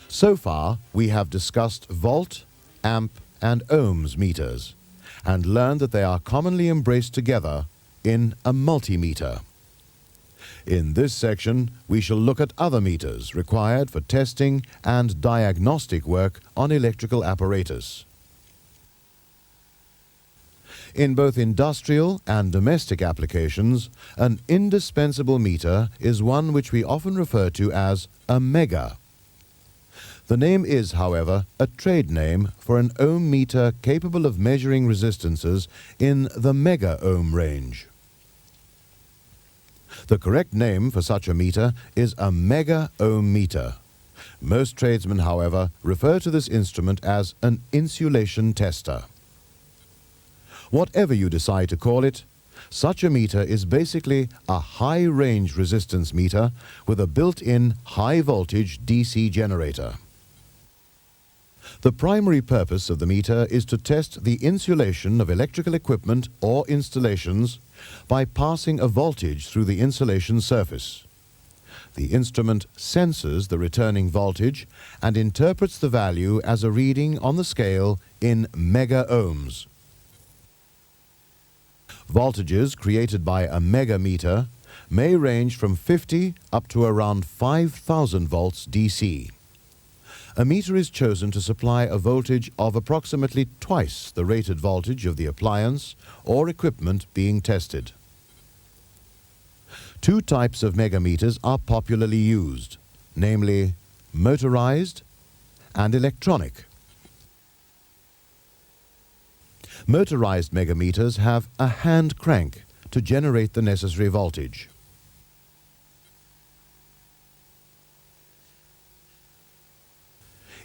So far, we have discussed volt, amp, and ohms meters, and learned that they are commonly embraced together in a multimeter. In this section, we shall look at other meters required for testing and diagnostic work on electrical apparatus. In both industrial and domestic applications, an indispensable meter is one which we often refer to as a mega. The name is, however, a trade name for an ohm meter capable of measuring resistances in the mega ohm range. The correct name for such a meter is a mega ohm meter. Most tradesmen, however, refer to this instrument as an insulation tester. Whatever you decide to call it, such a meter is basically a high-range resistance meter with a built-in high-voltage DC generator. The primary purpose of the meter is to test the insulation of electrical equipment or installations by passing a voltage through the insulation surface. The instrument senses the returning voltage and interprets the value as a reading on the scale in mega ohms. Voltages created by a megameter may range from 50 up to around 5,000 volts DC. A meter is chosen to supply a voltage of approximately twice the rated voltage of the appliance or equipment being tested. Two types of megameters are popularly used, namely motorized and electronic. Motorized megameters have a hand crank to generate the necessary voltage.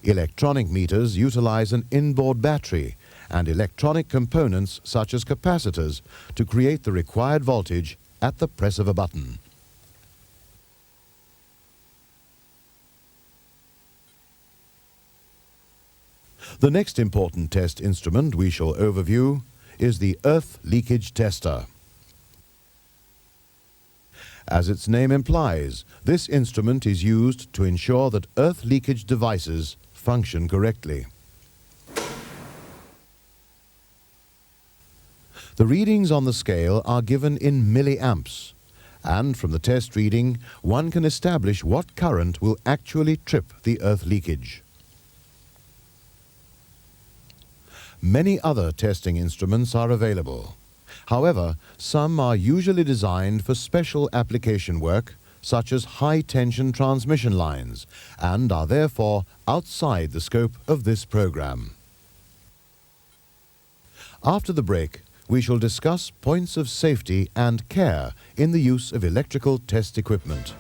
Electronic meters utilize an inboard battery and electronic components such as capacitors to create the required voltage at the press of a button. The next important test instrument we shall overview is the earth leakage tester. As its name implies, this instrument is used to ensure that earth leakage devices function correctly. The readings on the scale are given in milliamps, and from the test reading, one can establish what current will actually trip the earth leakage. Many other testing instruments are available. However, some are usually designed for special application work, such as high-tension transmission lines, and are therefore outside the scope of this program. After the break, we shall discuss points of safety and care in the use of electrical test equipment.